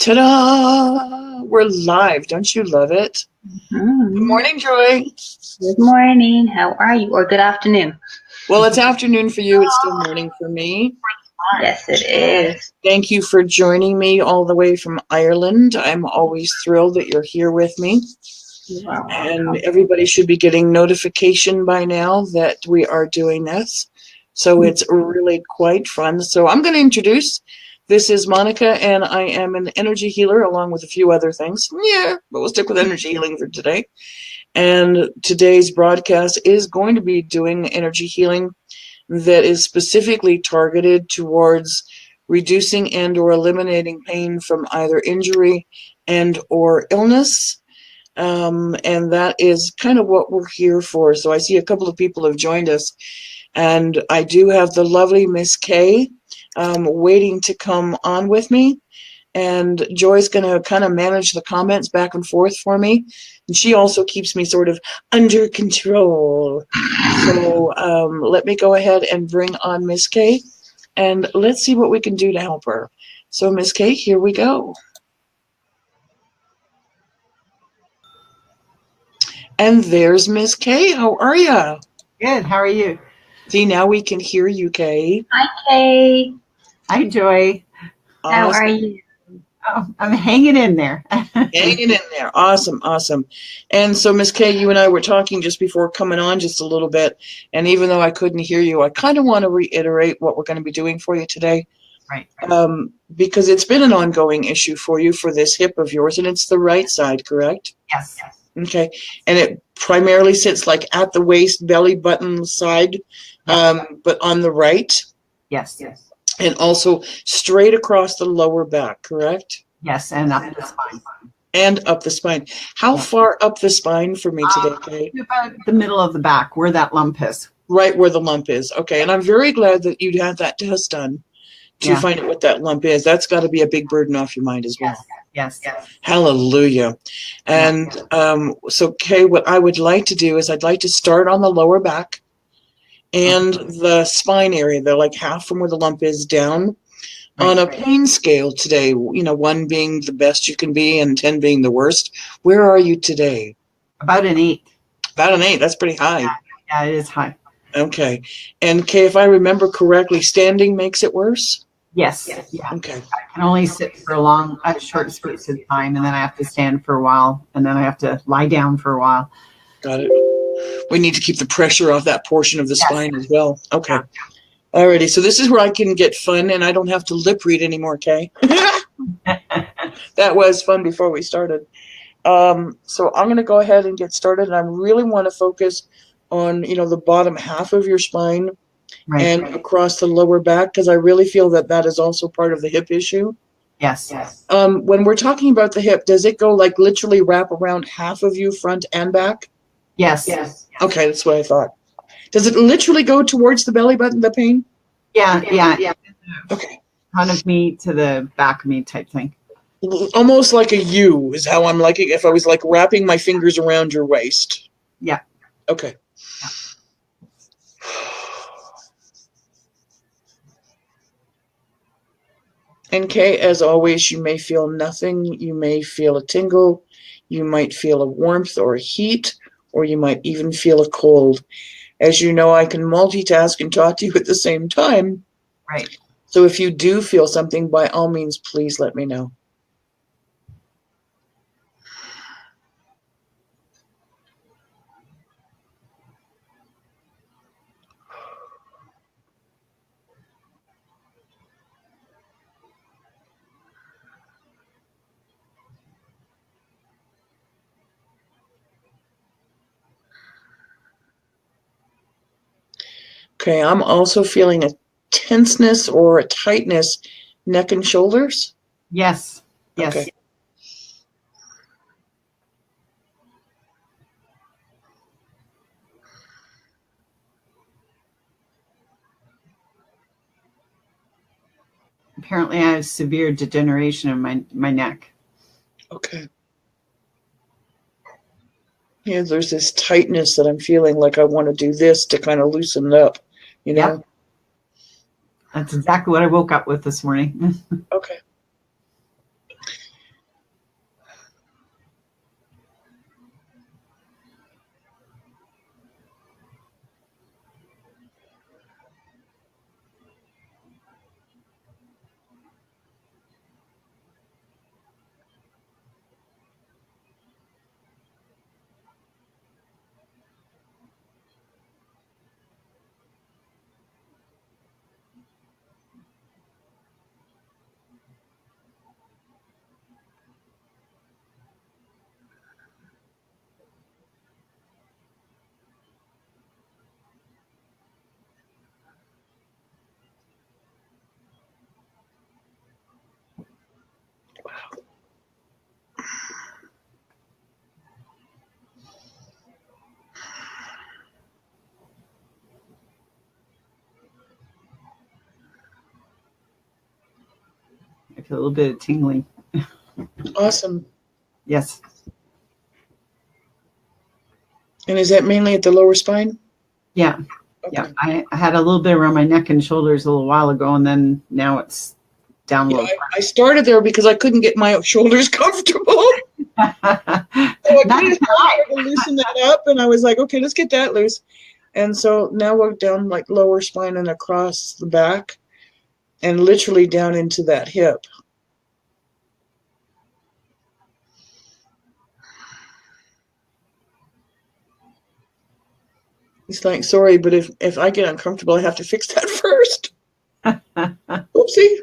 Ta-da! We're live. Don't you love it? Good morning, Joy. Good morning. How are you? Or good afternoon. Well, it's afternoon for you. It's still morning for me. Yes, it is. Thank you for joining me all the way from Ireland. I'm always thrilled that you're here with me. Wow. And everybody should be getting notification by now that we are doing this. So it's really quite fun. So I'm going to introduce. This is Monica, and I am an energy healer along with a few other things. Yeah, but we'll stick with energy healing for today. And today's broadcast is going to be doing energy healing that is specifically targeted towards reducing and or eliminating pain from either injury and or illness. And that is kind of what we're here for. So I see a couple of people have joined us, and I do have the lovely Miss Kay waiting to come on with me. And Joy's going to kind of manage the comments back and forth for me. And she also keeps me sort of under control. So let me go ahead and bring on Miss Kay, and let's see what we can do to help her. So Miss Kay, here we go. And there's Miss Kay. How are you? Good. How are you? See, now we can hear you, Kay. Hi, Kay. Hi, Joy. How are you? Oh, I'm hanging in there. Hanging in there. Awesome, awesome. And so, Miss Kay, you and I were talking just before coming on just a little bit. And even though I couldn't hear you, I kind of want to reiterate what we're going to be doing for you today. Right. Because it's been an ongoing issue for you for this hip of yours, and it's the right side, correct? Yes. Okay. And it primarily sits like at the waist, belly button side, but on the right. Yes. And also straight across the lower back, correct? Yes, and up the spine. And up the spine. How far up the spine for me today, Kate? About the middle of the back, where that lump is. Right where the lump is. Okay. And I'm very glad that you'd had that test done to find out what that lump is. That's got to be a big burden off your mind as well. Yes. Hallelujah. And so, Kay, what I would like to do is I'd like to start on the lower back and the spine area. They're like half from where the lump is down. On a pain scale today, 1 being the best you can be and 10 being the worst. Where are you today? About an 8. About an 8. That's pretty high. Yeah, it is high. Okay. And Kay, if I remember correctly, standing makes it worse? Yes. Yeah. Okay. I can only sit for short spurts of time, and then I have to stand for a while, and then I have to lie down for a while. Got it. We need to keep the pressure off that portion of the spine as well. Okay. Alrighty. So this is where I can get fun, and I don't have to lip read anymore, Kay. That was fun before we started. So I'm going to go ahead and get started, and I really want to focus on, the bottom half of your spine and across the lower back, because I really feel that that is also part of the hip issue. Yes. When we're talking about the hip, does it go like literally wrap around half of you, front and back? Yes. Okay, that's what I thought. Does it literally go towards the belly button, the pain? Yeah. Okay. Front of me to the back of me type thing. Almost like a U is how I'm liking if I was like wrapping my fingers around your waist. Yeah. Okay. Yeah. And Kay, as always, you may feel nothing. You may feel a tingle. You might feel a warmth or a heat, or you might even feel a cold. As you know, I can multitask and talk to you at the same time. Right. So if you do feel something, by all means, please let me know. Okay, I'm also feeling a tenseness or a tightness, neck and shoulders. Yes. Okay. Apparently, I have severe degeneration in my neck. Okay. Yeah, there's this tightness that I'm feeling like I want to do this to kind of loosen it up, Yep. That's exactly what I woke up with this morning. Okay. like a little bit of tingling. Awesome. Yes. And is that mainly at the lower spine? Yeah. Okay. Yeah. I had a little bit around my neck and shoulders a little while ago, and then now it's down Yeah, low. I started there because I couldn't get my shoulders comfortable. So I kind of started to loosen that up, and I was like, okay, let's get that loose. And so now we're down like lower spine and across the back and literally down into that hip. He's like, sorry, but if I get uncomfortable, I have to fix that first. Oopsie.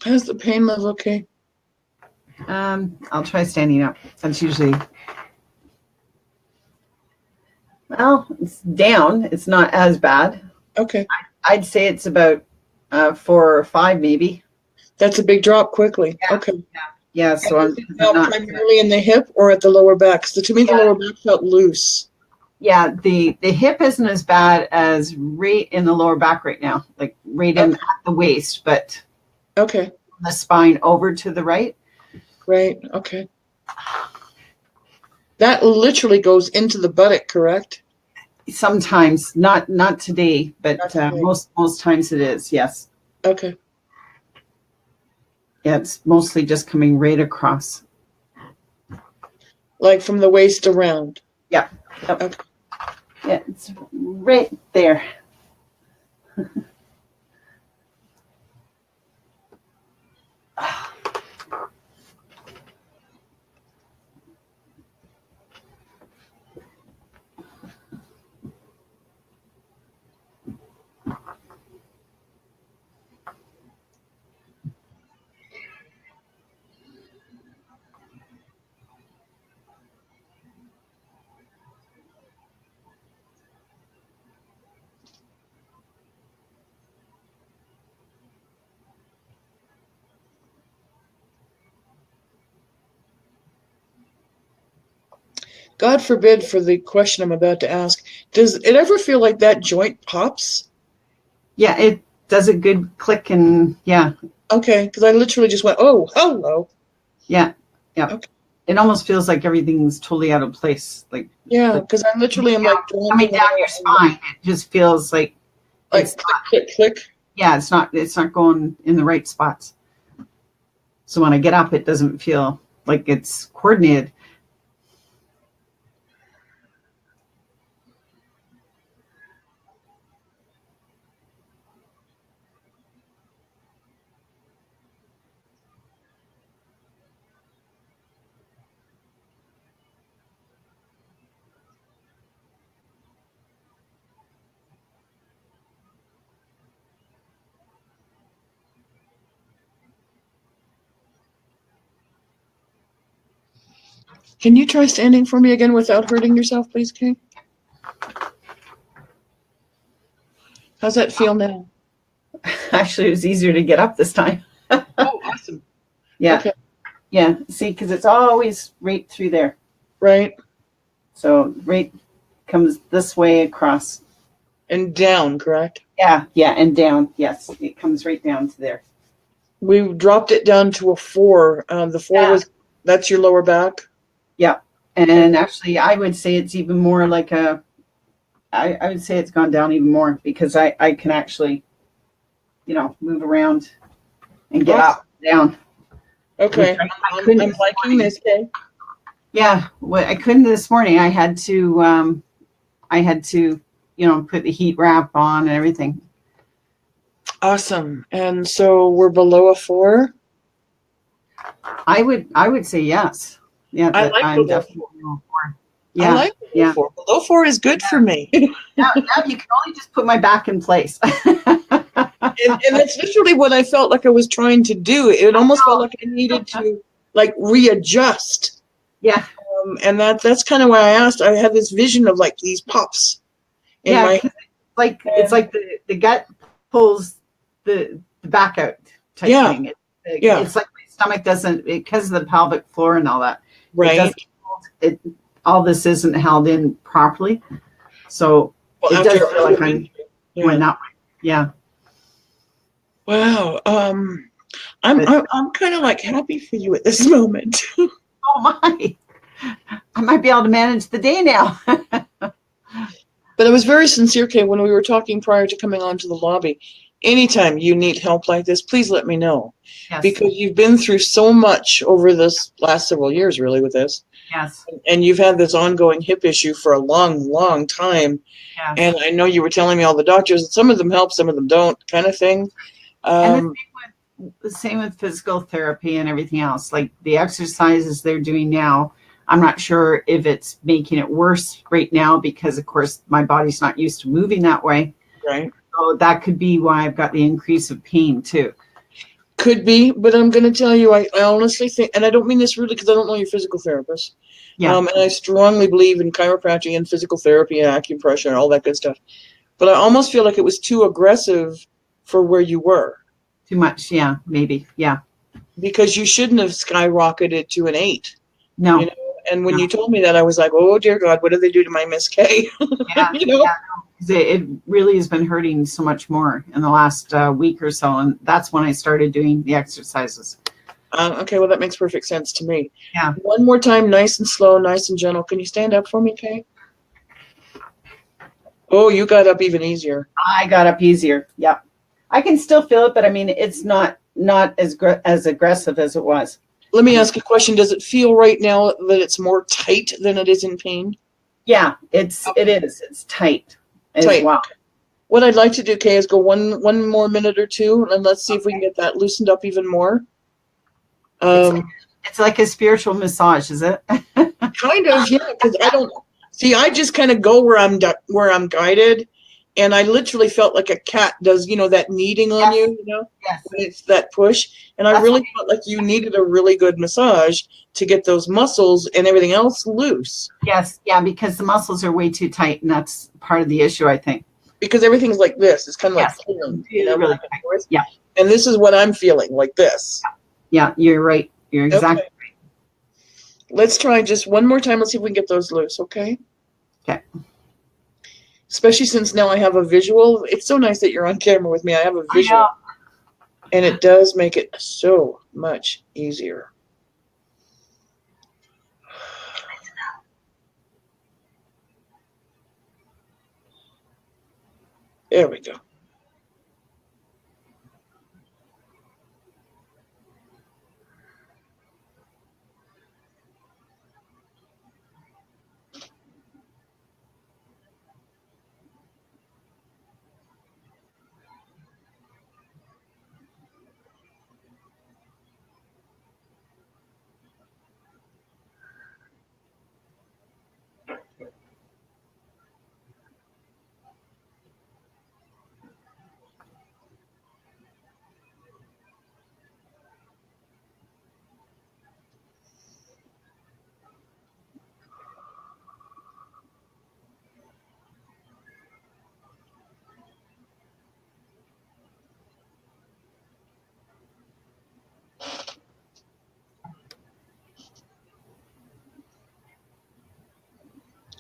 How's the pain level? Okay. I'll try standing up. That's usually, well, it's down. It's not as bad. Okay. I'd say it's about 4 or 5 maybe. That's a big drop quickly. Yeah. Okay. Yeah, so I'm Now not. primarily in the hip or at the lower back? So to me, the lower back felt loose. Yeah, the hip isn't as bad as right in the lower back right now, like right in at the waist, but Okay. the spine over to the right. Right. Okay. That literally goes into the buttock, correct? Sometimes, not today, but Not today. most times it is. Yes. Okay. Yeah, it's mostly just coming right across. Like from the waist around. Yeah. Yep. Okay. Yeah, it's right there. God forbid for the question I'm about to ask. Does it ever feel like that joint pops? Yeah, it does a good click and yeah. Okay, because I literally just went, oh, hello. Yeah. Yeah. Okay. It almost feels like everything's totally out of place. Like Yeah, because I literally am like coming down your spine. It just feels like like it's click, click, click. yeah, it's not going in the right spots. So when I get up, it doesn't feel like it's coordinated. Can you try standing for me again without hurting yourself, please, Kay? How's that feel now? Actually, it was easier to get up this time. Oh, awesome. Yeah. Okay. Yeah. See, because it's always right through there. Right. So right comes this way across. And down, correct? Yeah. Yeah. And down. Yes. It comes right down to there. We dropped it down to a 4. The 4 was, that's your lower back? Yeah. And actually, I would say it's even more like I would say it's gone down even more because I can actually, move around and get up, down. Okay. I couldn't I'm liking this, Kay. Yeah. What I couldn't this morning, I had to, put the heat wrap on and everything. Awesome. And so we're below a 4? I would say yes. Yeah. I like I'm below definitely below 4. Yeah. I like the yeah. low 4. The low 4 is good for me. Now you can only just put my back in place. And that's literally what I felt like I was trying to do. It almost felt like I needed to like readjust. Yeah. And that's kind of why I asked. I had this vision of like these pops in Yeah. my 'Cause it's like the gut pulls the back out type Yeah. thing. Yeah. It's like my stomach doesn't, because of the pelvic floor and all that. right. All this isn't held in properly. So Well, it after does feel like I'm yeah. going that way. Yeah. Wow. I'm kind of like happy for you at this moment. Oh my. I might be able to manage the day now. But I was very sincere, Kay, when we were talking prior to coming onto the lobby. Anytime you need help like this, please let me know. Yes. Because you've been through so much over this last several years, really, with this. Yes. And you've had this ongoing hip issue for a long, long time. Yes. And I know you were telling me all the doctors, some of them help, some of them don't, kind of thing. And the same with physical therapy and everything else. Like the exercises they're doing now, I'm not sure if it's making it worse right now because, of course, my body's not used to moving that way. Right. So that could be why I've got the increase of pain too. Could be, but I'm going to tell you, I honestly think, and I don't mean this rudely because I don't know your physical therapist. Yeah. And I strongly believe in chiropractic and physical therapy and acupressure and all that good stuff. But I almost feel like it was too aggressive for where you were. Too much. Yeah, maybe. Yeah. Because you shouldn't have skyrocketed to an 8. No. You know? And when you told me that, I was like, oh, dear God, what did they do to my Miss K? Yeah. You know? Yeah. It really has been hurting so much more in the last week or so. And that's when I started doing the exercises. Okay, well, that makes perfect sense to me. Yeah. One more time, nice and slow, nice and gentle. Can you stand up for me, Kay? Oh, you got up even easier. I got up easier. Yeah. I can still feel it, but I mean, it's not as aggressive as it was. Let me ask a question. Does it feel right now that it's more tight than it is in pain? Yeah, it is. It's tight as Tight. well. What I'd like to do, Kay, is go one more minute or two, and let's see if we can get that loosened up even more. It's like a spiritual massage, is it? Kind of, yeah. Because I don't see. I just kind of go where I'm guided, and I literally felt like a cat does. You know, that kneading on you. You know, Yes. when it's that push, and I really felt like you needed a really good massage to get those muscles and everything else loose. Yes. Yeah, because the muscles are way too tight, and that's part of the issue, I think. Because everything's like this. It's kind of Yes. like pulling, Really back and forth. Yeah. And this is what I'm feeling, like this. Yeah, you're right. You're exactly Okay. Let's try just one more time. Let's see if we can get those loose, okay? Okay. Especially since now I have a visual. It's so nice that you're on camera with me. I have a visual. And it does make it so much easier. There we go.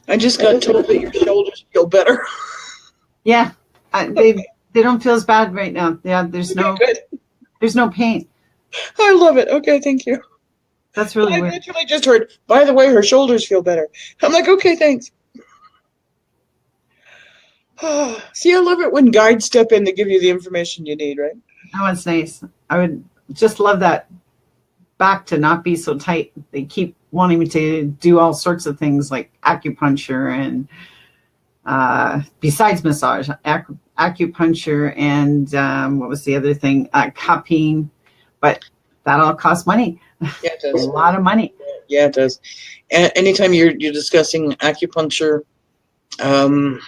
I just got told that your shoulders feel better. Yeah. They don't feel as bad right now. Yeah, there's no pain. I love it. Okay, thank you. That's really I weird. literally just heard, by the way, her shoulders feel better. I'm like, okay, thanks. See, I love it when guides step in to give you the information you need, right? Oh, it's nice. I would just love that back to not be so tight. They keep wanting me to do all sorts of things like acupuncture and besides massage, acupuncture and what was the other thing? Cupping, but that all costs money. Yeah, it A does. lot of money. Yeah, it does. Anytime you're discussing acupuncture, um,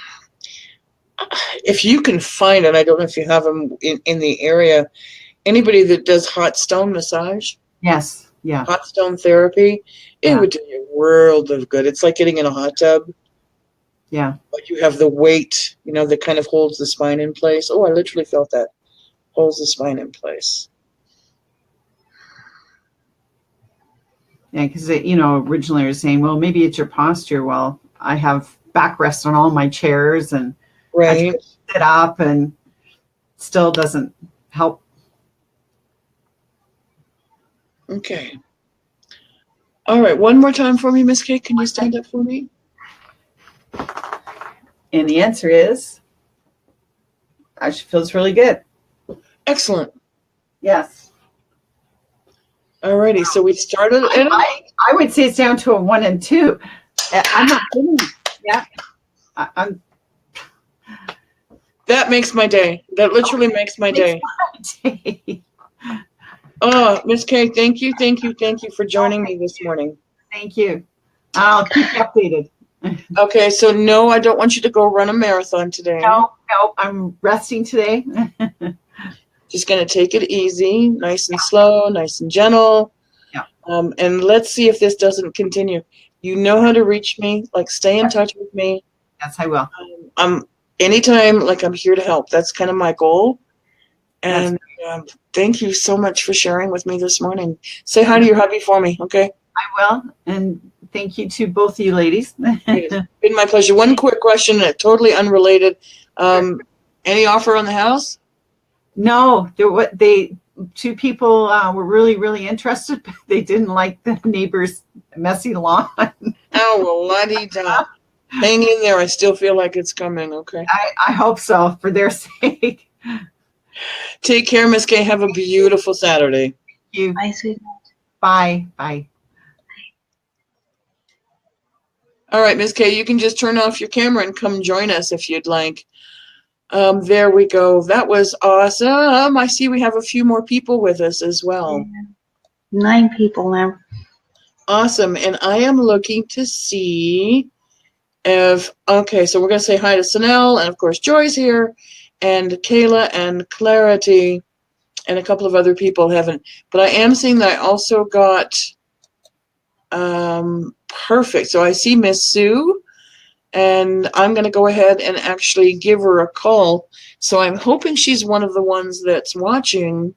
if you can find it, I don't know if you have them in the area. Anybody that does hot stone massage, Yes. Yeah. hot stone therapy, it Yeah. would do you a world of good. It's like getting in a hot tub, Yeah. but you have the weight, that kind of holds the spine in place. Oh, I literally felt that. Holds the spine in place. Yeah. Because originally I was saying, well, maybe it's your posture. Well, I have backrest on all my chairs, and I try Right. to sit up, and still doesn't help. Okay. All right. One more time for me, Miss Kay. Can you stand up for me? And the answer is, actually feels really good. Excellent. Yes. All righty. So we started at I would say it's down to a 1 and 2. I'm not kidding. Yeah. I'm that makes my day. That literally makes my day. Oh, Miss Kay, thank you for joining me this morning. Thank you. I'll keep you updated. Okay, so no, I don't want you to go run a marathon today. No, I'm resting today. Just gonna take it easy, nice and slow, nice and gentle. Yeah. And let's see if this doesn't continue. You know how to reach me. Like, stay in touch with me. Yes, I will. I'm anytime. Like, I'm here to help. That's kind of my goal. And thank you so much for sharing with me this morning. Say hi to your hubby for me, okay? I will. And thank you to both of you ladies. It's been my pleasure. One quick question, totally unrelated. Any offer on the house? No, two people were really, really interested, but they didn't like the neighbor's messy lawn. Oh, well, la-dee-da. Hang in there. I still feel like it's coming, okay? I hope so, for their sake. Take care, Miss Kay. Have a beautiful Saturday. Thank you. Bye, sweetheart. Bye. Bye. All right, Miss Kay, you can just turn off your camera and come join us if you'd like. There we go. That was awesome. I see we have a few more people with us as well. 9 people now. Awesome. And I am looking to see okay, so we're going to say hi to Sanel, and of course Joy's here, and Kayla and Clarity, and a couple of other people haven't. But I am seeing that I also got perfect. So I see Miss Sue, and I'm going to go ahead and actually give her a call. So I'm hoping she's one of the ones that's watching,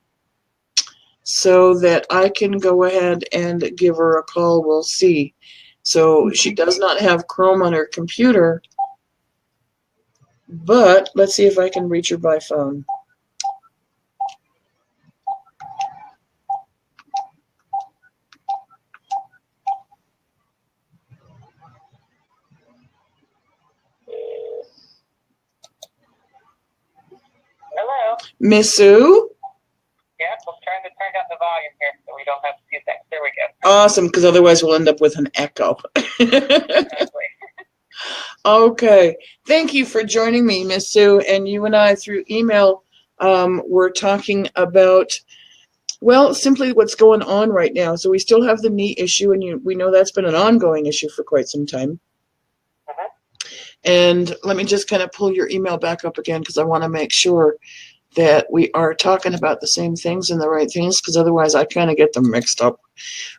so that I can go ahead and give her a call. We'll see. So she does not have Chrome on her computer, but let's see if I can reach her by phone. Hello. Miss Sue? Yeah, I'm trying to turn down the volume here so we don't have to see that. There we go. Awesome, because otherwise we'll end up with an echo. Exactly. Okay. Thank you for joining me, Miss Sue. And you and I, through email, we're talking about, well, simply what's going on right now. So we still have the knee issue, and we know that's been an ongoing issue for quite some time. Uh-huh. And let me just kind of pull your email back up again, because I want to make sure that we are talking about the same things and the right things, because otherwise I kind of get them mixed up.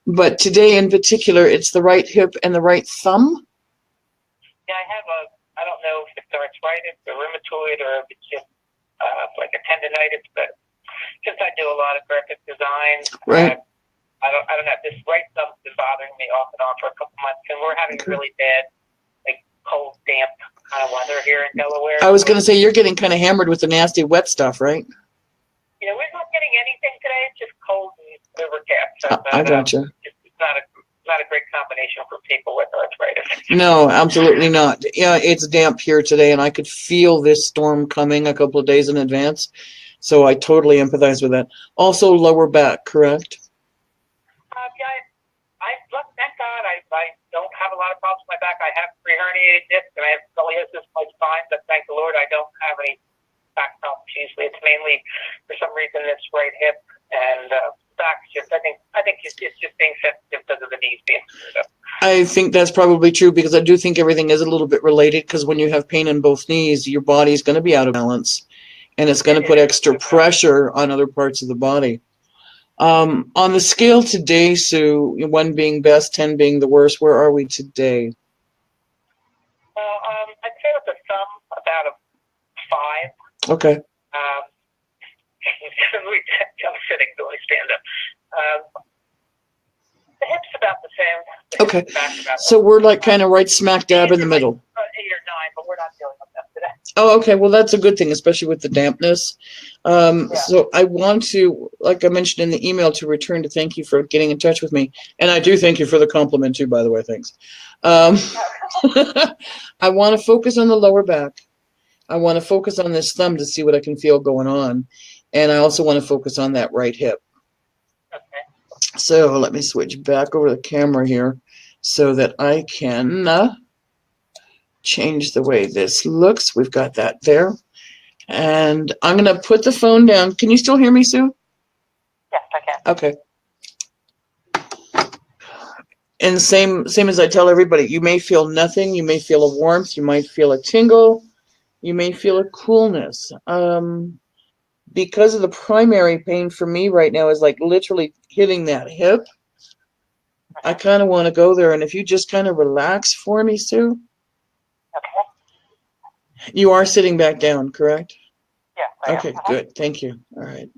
But today in particular, it's the right hip and the right thumb. Yeah, I don't know if it's arthritis or rheumatoid or if it's just like a tendonitis, but since I do a lot of graphic design, Right. I don't know. This right thumb's been bothering me off and on for a couple months, and we're having really bad, like cold, damp kind of weather here in Delaware. I was going to say, you're getting kind of hammered with the nasty wet stuff, right? You know, we're not getting anything today. It's just cold and overcast. So, I gotcha. It's not a great combination for people with arthritis. No, absolutely not. Yeah, it's damp here today, and I could feel this storm coming a couple of days in advance. So I totally empathize with that. Also, lower back, correct? Yeah, thank God, I don't have a lot of problems with my back. I have pre-herniated discs and I have scoliosis my spine, but thank the Lord I don't have any back problems usually. It's mainly, for some reason, this right hip and back. Just I think it's just being sensitive because of the knees being. I think that's probably true because I do think everything is a little bit related because when you have pain in both knees, your body's going to be out of balance and it's going to put extra pressure on other parts of the body. On the scale today, Sue, 1 being best, 10 being the worst, where are we today? Well, I'd say with the thumb about a 5. Okay. I'm sitting, doing stand up. The hip's about the same. The Okay. back's about So we're like kind of right smack dab in the middle. 8 or 9, but we're not dealing with them today. Oh, okay. Well, that's a good thing, especially with the dampness. So I want to, like I mentioned in the email, to return to thank you for getting in touch with me. And I do thank you for the compliment too, by the way. Thanks. I want to focus on the lower back. I want to focus on this thumb to see what I can feel going on. And I also want to focus on that right hip. Okay. So let me switch back over the camera here so that I can change the way this looks. We've got that there. And I'm going to put the phone down. Can you still hear me, Sue? Yes, I can. Okay. And same as I tell everybody, you may feel nothing. You may feel a warmth. You might feel a tingle. You may feel a coolness. Because of the primary pain for me right now is like literally hitting that hip. I kind of want to go there. And if you just kind of relax for me, Sue. Okay. You are sitting back down, correct? Yes, I am. Okay, good. Thank you. All right.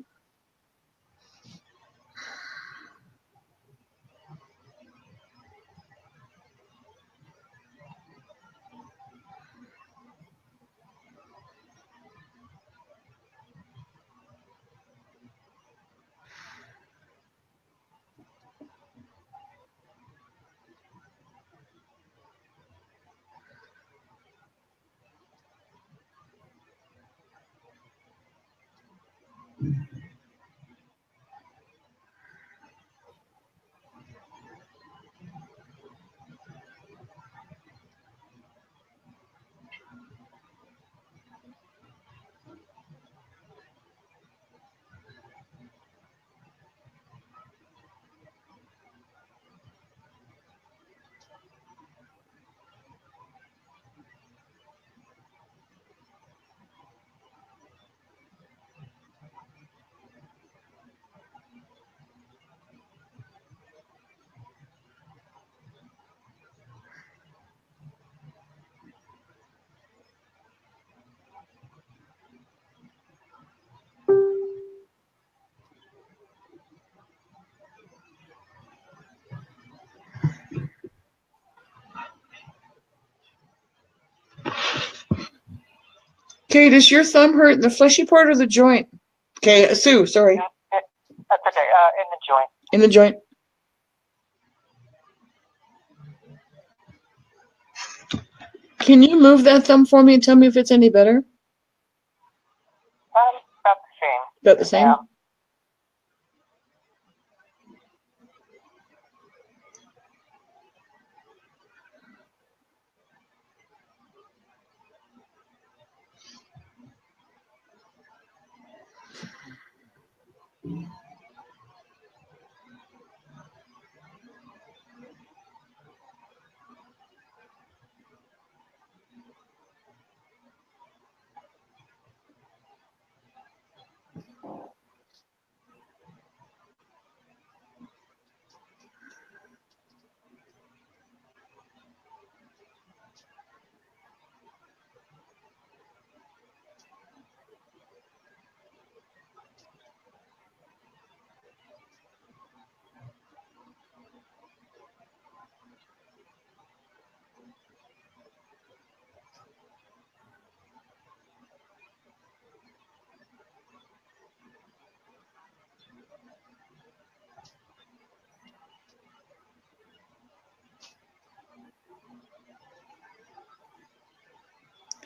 Okay, does your thumb hurt in the fleshy part or the joint? Okay, Sue, sorry. That's okay. In the joint. In the joint. Can you move that thumb for me and tell me if it's any better? About the same. About the same? Yeah.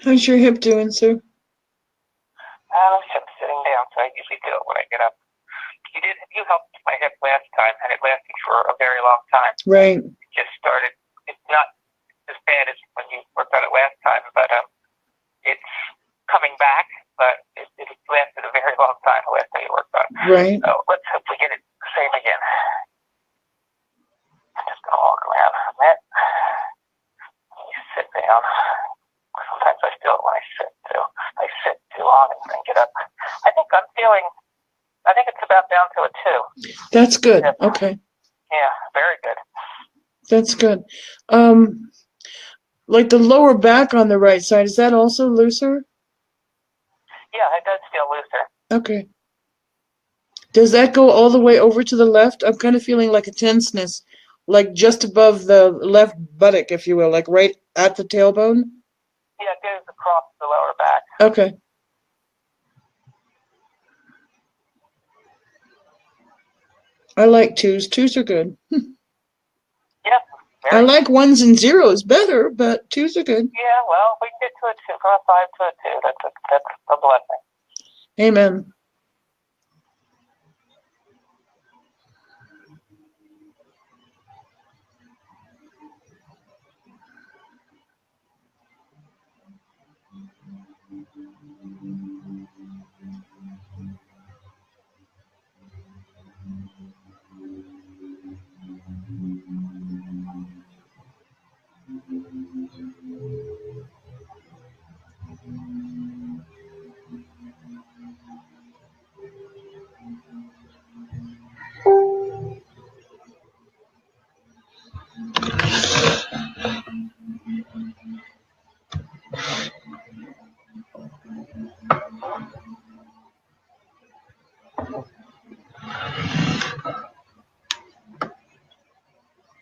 How's your hip doing, Sue? I'm sitting down, so I usually do it when I get up. You helped my hip last time, and it lasted for a very long time. Right. It just started. It's not as bad as when you worked on it last time, but it's coming back. But it lasted a very long time the last time you worked on it. Right. So let's hope we get it the same again. I'm just gonna walk around a bit. I sit too long and get up. I think it's about down to a 2. That's good. Yep. Okay. Yeah, very good. That's good. Like the lower back on the right side, is that also looser? Yeah, it does feel looser. Okay. Does that go all the way over to the left? I'm kind of feeling like a tenseness, like just above the left buttock, if you will, like right at the tailbone. Yeah, it goes across the lower back. Okay. I like 2s. 2s are good. Yeah. I like 1s and 0s better, but 2s are good. Yeah, well, we get to a 2, from a 5 to a 2. That's a blessing. Amen.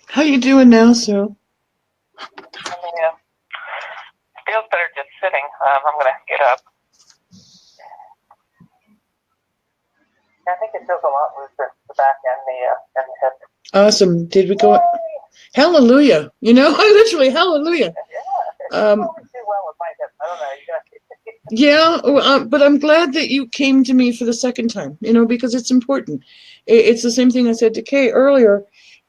How you doing now, Sue? Yeah. Feels better just sitting. I'm going to get up. I think it feels a lot looser, the back and the hip. Awesome. Did we go? Hallelujah. You know, literally, hallelujah. Yeah. I always do well with my hip. I don't know. Yeah, but I'm glad that you came to me for the second time, you know, because it's important. It's the same thing I said to Kay earlier.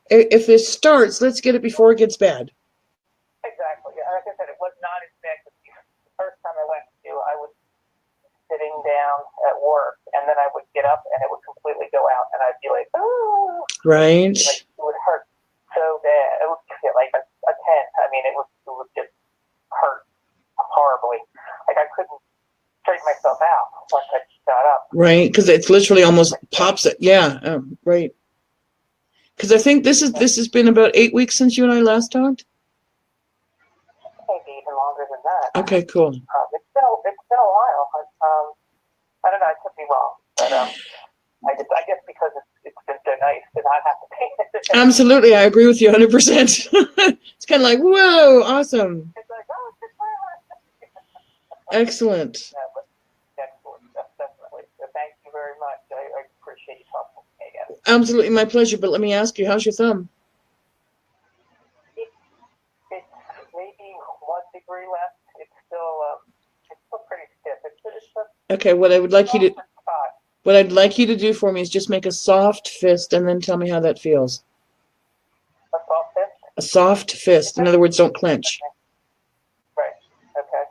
If this starts, let's get it before it gets bad. Exactly. Like I said, it was not as bad. The first time I went to, I was sitting down at work, and then I would get up, and it would completely go out, and I'd be like, oh. Right. Like, it would hurt so bad. It would feel like a 10. I mean, it would just hurt horribly. Like I couldn't straighten myself out once I got up. Right, because it's literally almost pops it. Yeah, right. Because I think this has been about 8 weeks since you and I last talked. Maybe even longer than that. Okay, cool. It's been a while. I don't know. It could be wrong, but I guess because it's been so nice to not have to pay attention. Absolutely, I agree with you 100%. It's kind of like, whoa, awesome. It's like, oh, it's just fine. Excellent. No, but excellent. Definitely. So thank you very much. I appreciate you talking to me again. Absolutely, my pleasure. But let me ask you, how's your thumb? It's maybe 1 degree left. It's still pretty stiff. Okay, what I'd like you to do for me is just make a soft fist and then tell me how that feels. A soft fist? A soft fist. In other words, don't clench. Right. Okay.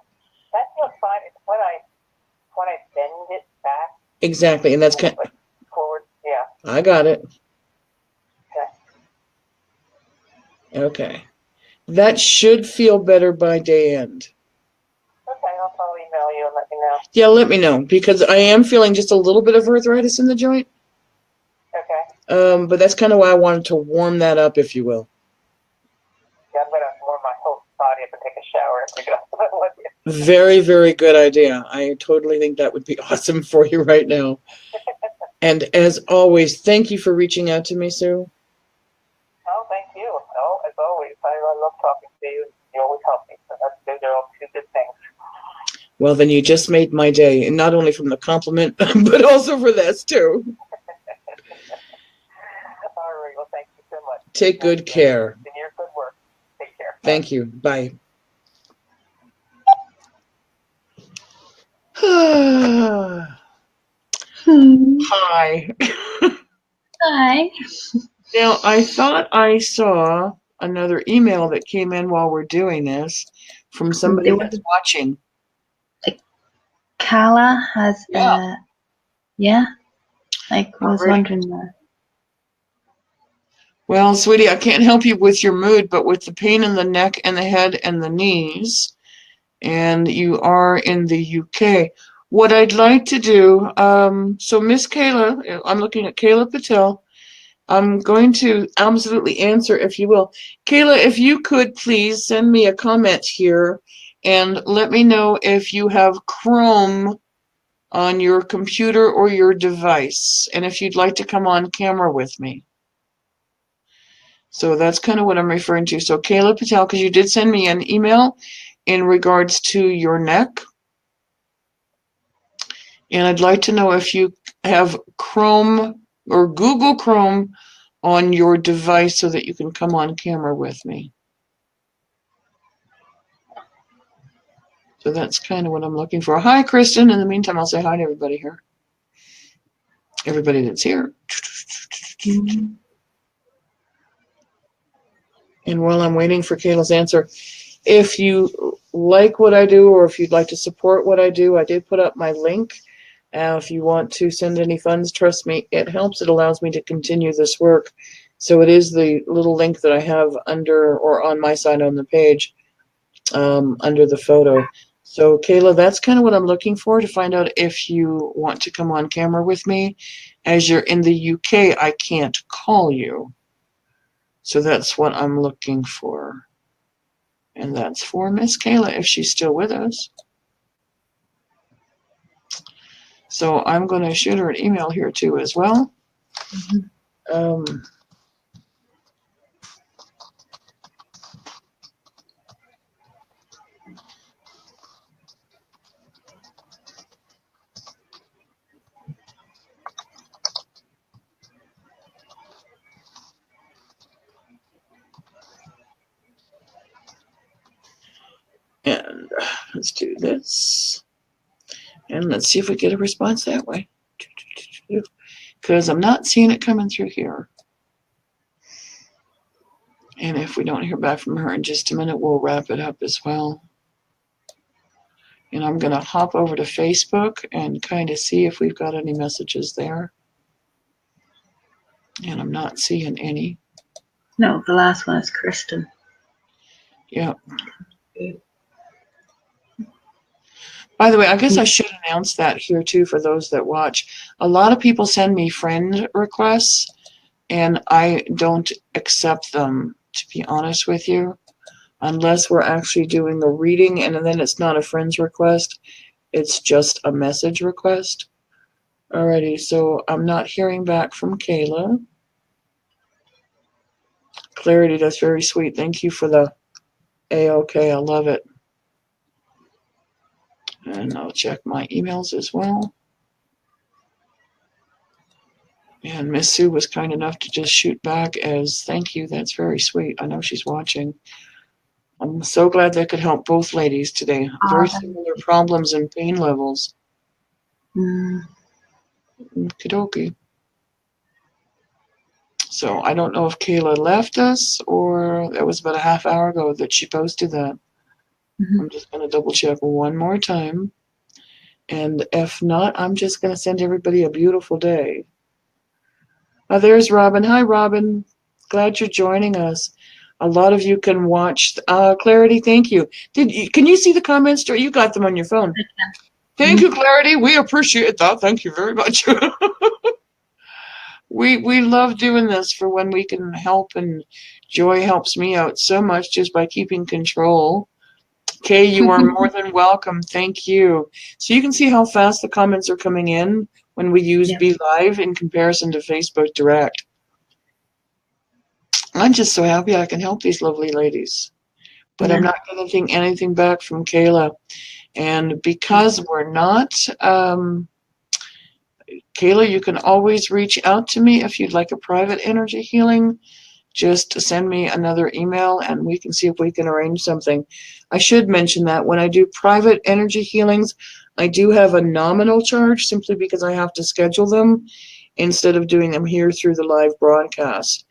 That feels fine. It's when I bend it back. Exactly, and that's kind. Like forward. Yeah. I got it. Okay. Okay. That should feel better by day end. Okay, I'll probably email you and let me know. Yeah, let me know, because I am feeling just a little bit of arthritis in the joint. Okay. But that's kind of why I wanted to warm that up, if you will. Yeah, I'm going to warm my whole body up and take a shower if we go. Very, very good idea. I totally think that would be awesome for you right now. And as always, thank you for reaching out to me, Sue. Oh, thank you. Oh, as always, I love talking to you. You always help me. So those are all 2 good things. Well, then you just made my day, and not only from the compliment, but also for this, too. All right. Well, thank you so much. Take good care. And your good work. Take care. Thank you. Bye. Hi. Hi. Now, I thought I saw another email that came in while we're doing this from somebody that's watching. Carla has yeah. I was Already. wondering that. Well, sweetie, I can't help you with your mood, but with the pain in the neck and the head and the knees, and you are in the UK. What I'd like to do, so Miss Kayla, I'm looking at Kayla Patel. I'm going to absolutely answer if you will. Kayla, if you could please send me a comment here and let me know if you have Chrome on your computer or your device, and if you'd like to come on camera with me. So that's kind of what I'm referring to. So Kayla Patel, because you did send me an email in regards to your neck, and I'd like to know if you have Chrome or Google Chrome on your device so that you can come on camera with me. So that's kind of what I'm looking for. Hi, Kristen. In the meantime, I'll say hi to everybody here. Everybody that's here. And while I'm waiting for Kayla's answer, if you like what I do or if you'd like to support what I do, I did put up my link. If you want to send any funds, trust me, it helps. It allows me to continue this work. So it is the little link that I have under or on my side on the page under the photo. So Kayla, that's kind of what I'm looking for, to find out if you want to come on camera with me. As you're in the UK, I can't call you. So that's what I'm looking for. And that's for Miss Kayla, if she's still with us. So I'm going to shoot her an email here too as well. And let's do this. And let's see if we get a response that way. Because I'm not seeing it coming through here. And if we don't hear back from her in just a minute, we'll wrap it up as well. And I'm going to hop over to Facebook and kind of see if we've got any messages there. And I'm not seeing any. No, the last one is Kristen. Yeah. By the way, I guess I should announce that here too for those that watch. A lot of people send me friend requests, and I don't accept them, to be honest with you, unless we're actually doing a reading, and then it's not a friend's request. It's just a message request. Alrighty, so I'm not hearing back from Kayla. Clarity, that's very sweet. Thank you for the A-OK. I love it. And I'll check my emails as well. And Miss Sue was kind enough to just shoot back as thank you. That's very sweet. I know she's watching. I'm so glad that could help both ladies today. Very similar problems and pain levels. Okie-dokie. So I don't know if Kayla left us or that was about a half hour ago that she posted that. I'm just going to double check one more time. And if not, I'm just going to send everybody a beautiful day. There's Robin. Hi, Robin. Glad you're joining us. A lot of you can watch. Clarity, thank you. Can you see the comments? You got them on your phone. Thank you, Clarity. We appreciate that. Thank you very much. We love doing this for when we can help, and Joy helps me out so much just by keeping control. Kay, you are more than welcome. Thank you. So you can see how fast the comments are coming in when we use Be Live in comparison to Facebook Direct. I'm just so happy I can help these lovely ladies. But I'm not getting anything back from Kayla. And because we're not, Kayla, you can always reach out to me if you'd like a private energy healing. Just send me another email and we can see if we can arrange something. I should mention that when I do private energy healings, I do have a nominal charge simply because I have to schedule them instead of doing them here through the live broadcast,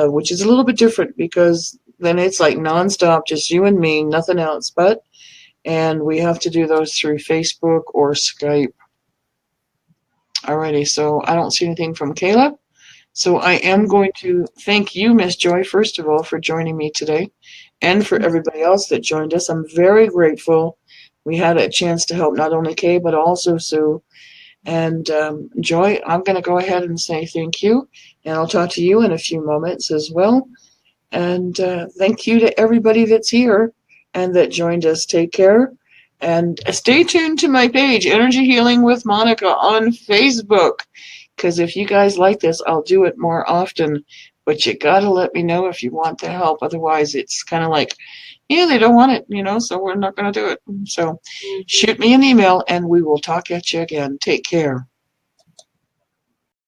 which is a little bit different because then it's like nonstop, just you and me, nothing else but, and we have to do those through Facebook or Skype. Alrighty, so I don't see anything from Kayla. So I am going to thank you, Miss Joy, first of all, for joining me today. and for everybody else that joined us. I'm very grateful. We had a chance to help not only Kay, but also Sue. And Joy, I'm going to go ahead and say thank you. And I'll talk to you in a few moments as well. And thank you to everybody that's here and that joined us. Take care. And stay tuned to my page, Energy Healing with Monica, on Facebook. Because if you guys like this, I'll do it more often. But you got to let me know if you want the help. Otherwise, it's kind of like, yeah, they don't want it, so we're not going to do it. So shoot me an email and we will talk at you again. Take care.